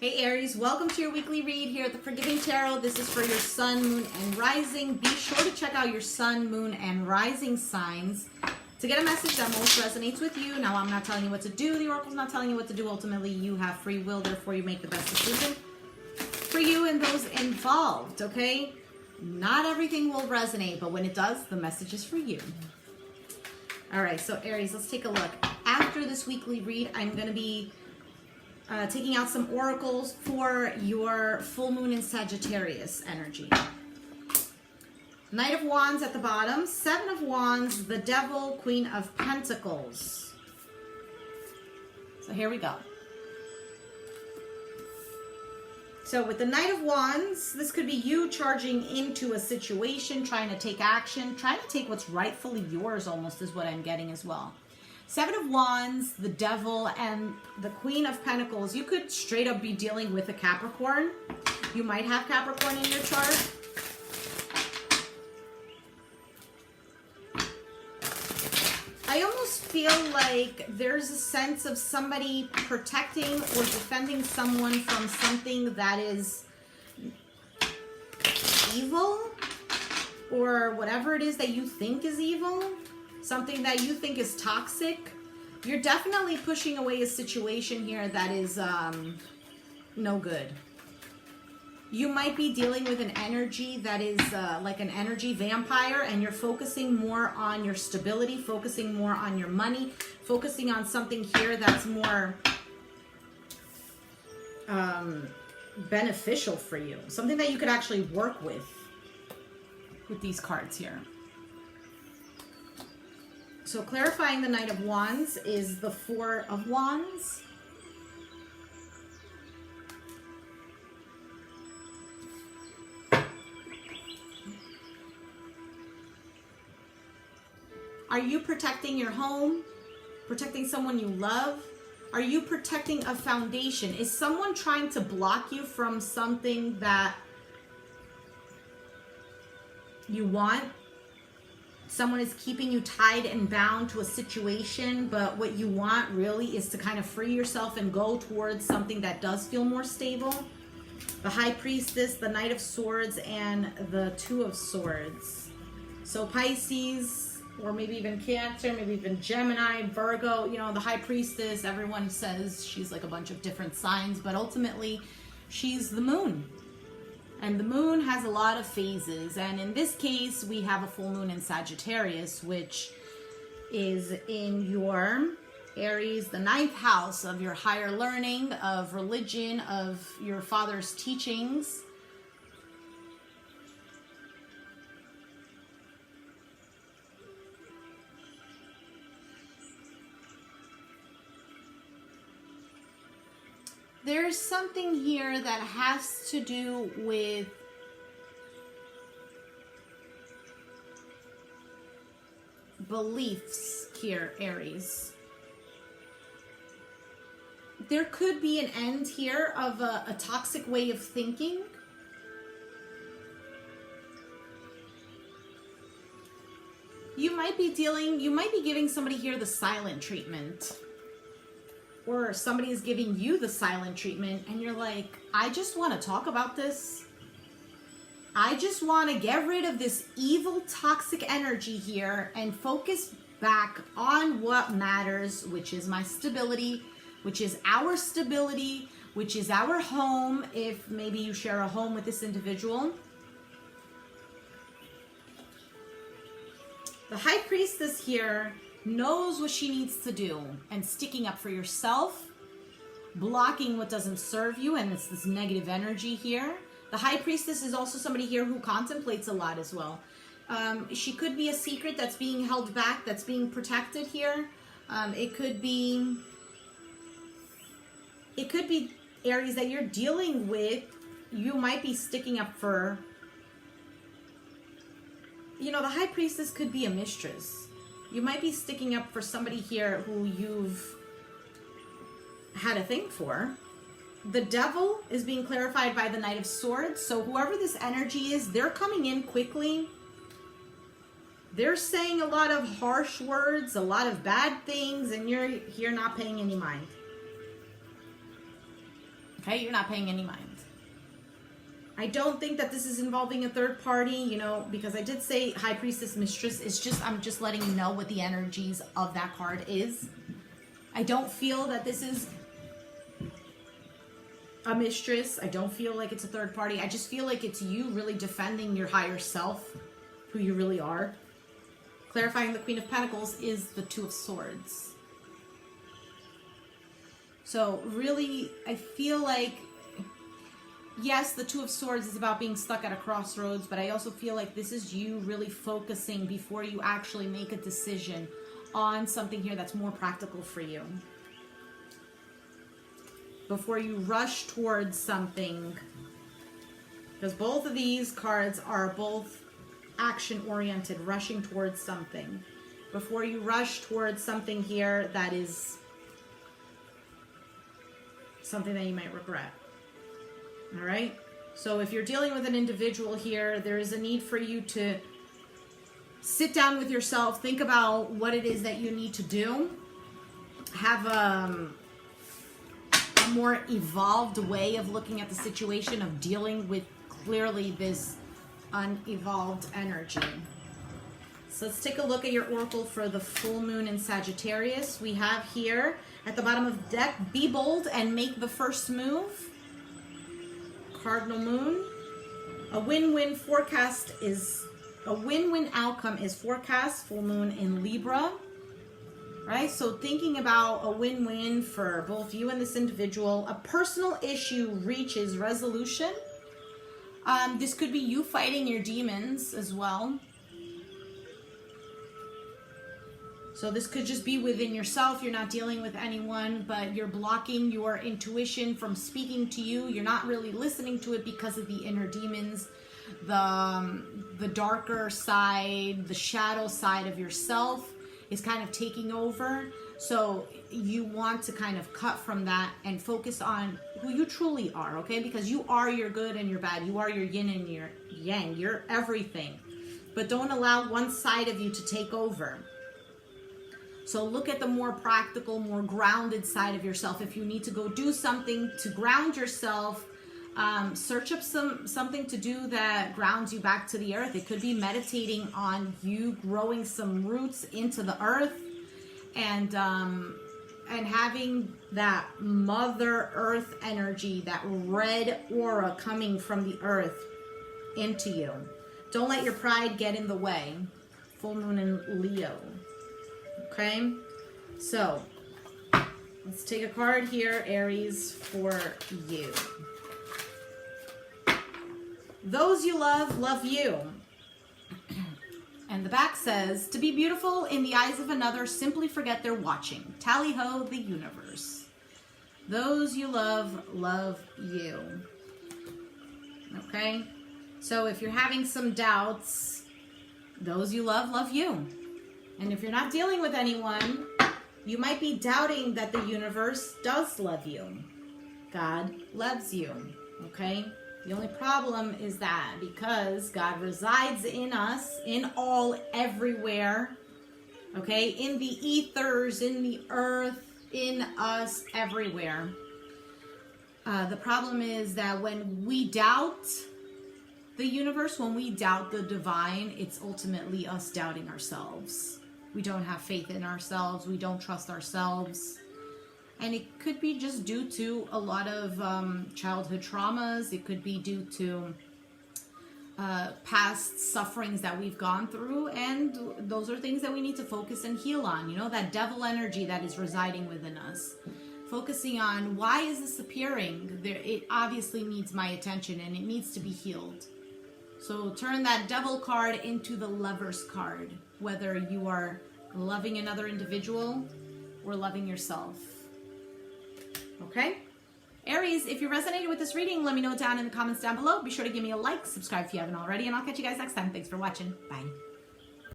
Hey Aries, welcome to your weekly read here at the Forgiving Tarot. This is for your sun, moon, and rising. Be sure to check out your sun, moon, and rising signs to get a message that most resonates with you. Now, I'm not telling you what to do. The oracle's not telling you what to do. Ultimately, you have free will. Therefore, you make the best decision for you and those involved, okay? Not everything will resonate, but when it does, the message is for you. All right, so Aries, let's take a look. After this weekly read, I'm going to be taking out some oracles for your full moon in Sagittarius energy. Knight of Wands at the bottom, Seven of Wands, the Devil, Queen of Pentacles. So here we go. So with the Knight of Wands, this could be you charging into a situation, trying to take action, trying to take what's rightfully yours almost is what I'm getting as well. Seven of Wands, the Devil, and the Queen of Pentacles. You could straight up be dealing with a Capricorn. You might have Capricorn in your chart. I almost feel like there's a sense of somebody protecting or defending someone from something that is evil, or whatever it is that you think is evil. Something that you think is toxic. You're definitely pushing away a situation here that is no good. You might be dealing with an energy that is like an energy vampire, and you're focusing more on your stability, focusing more on your money, focusing on something here that's more beneficial for you. Something that you could actually work with these cards here. So clarifying the Knight of Wands is the Four of Wands. Are you protecting your home? Protecting someone you love? Are you protecting a foundation? Is someone trying to block you from something that you want? Someone is keeping you tied and bound to a situation, but what you want really is to kind of free yourself and go towards something that does feel more stable. The High Priestess, the Knight of Swords, and the Two of Swords. So Pisces, or maybe even Cancer, maybe even Gemini, Virgo, you know, the High Priestess, everyone says she's like a bunch of different signs, but ultimately she's the moon. And the moon has a lot of phases. And in this case, we have a full moon in Sagittarius, which is in your Aries, the 9th house of your higher learning, of religion, of your father's teachings. There's something here that has to do with beliefs here, Aries. There could be an end here of a toxic way of thinking. You might be giving somebody here the silent treatment. Or somebody is giving you the silent treatment and you're like, I just want to talk about this. I just want to get rid of this evil, toxic energy here and focus back on what matters, which is my stability, which is our stability, which is our home, if maybe you share a home with this individual. The High Priestess here knows what she needs to do, and sticking up for yourself, blocking what doesn't serve you, and it's this negative energy here. The High Priestess is also somebody here who contemplates a lot as well. She could be a secret that's being held back, that's being protected here. It could be Aries that you're dealing with. You might be sticking up for, you know, the High Priestess could be a mistress. You might be sticking up for somebody here who you've had a thing for. The Devil is being clarified by the Knight of Swords. So whoever this energy is, they're coming in quickly. They're saying a lot of harsh words, a lot of bad things, and you're here not paying any mind. Okay, you're not paying any mind. I don't think that this is involving a third party, you know, because I did say High Priestess Mistress. It's just, I'm just letting you know what the energies of that card is. I don't feel that this is a mistress. I don't feel like it's a third party. I just feel like it's you really defending your higher self, who you really are. Clarifying the Queen of Pentacles is the Two of Swords. So really, I feel like, yes, the Two of Swords is about being stuck at a crossroads, but I also feel like this is you really focusing before you actually make a decision on something here that's more practical for you. Before you rush towards something, because both of these cards are both action-oriented, rushing towards something. Before you rush towards something here that is something that you might regret. All right? So if you're dealing with an individual here, there is a need for you to sit down with yourself, think about what it is that you need to do, have a more evolved way of looking at the situation, of dealing with clearly this unevolved energy. So let's take a look at your oracle for the full moon in Sagittarius. We have here at the bottom of the deck, be bold and make the first move. Cardinal moon. A win-win forecast is, a win-win outcome is forecast, full moon in Libra. Right? So thinking about a win-win for both you and this individual. A personal issue reaches resolution. This could be you fighting your demons as well. So this could just be within yourself. You're not dealing with anyone, but you're blocking your intuition from speaking to you. You're not really listening to it because of the inner demons, the darker side, the shadow side of yourself is kind of taking over. So you want to kind of cut from that and focus on who you truly are, okay? Because you are your good and your bad. You are your yin and your yang. You're everything. But don't allow one side of you to take over. So look at the more practical, more grounded side of yourself. If you need to go do something to ground yourself, search up something to do that grounds you back to the earth. It could be meditating on you growing some roots into the earth, and having that Mother Earth energy, that red aura coming from the earth into you. Don't let your pride get in the way. Full moon in Leo. Okay, so let's take a card here, Aries, for you. Those you love, love you. And the back says, to be beautiful in the eyes of another, simply forget they're watching. Tally-ho, the universe. Those you love, love you. Okay, so if you're having some doubts, those you love, love you. And if you're not dealing with anyone, you might be doubting that the universe does love you. God loves you, okay? The only problem is that because God resides in us, in all, everywhere, okay? In the ethers, in the earth, in us, everywhere. The problem is that when we doubt the universe, when we doubt the divine, it's ultimately us doubting ourselves. We don't have faith in ourselves. We don't trust ourselves. And it could be just due to a lot of childhood traumas. It could be due to past sufferings that we've gone through. And those are things that we need to focus and heal on. You know, that devil energy that is residing within us. Focusing on, why is this appearing? It obviously needs my attention and it needs to be healed. So turn that devil card into the Lover's card, whether you are loving another individual or loving yourself. Okay? Aries, if you resonated with this reading, let me know down in the comments down below. Be sure to give me a like, subscribe if you haven't already, and I'll catch you guys next time. Thanks for watching. Bye.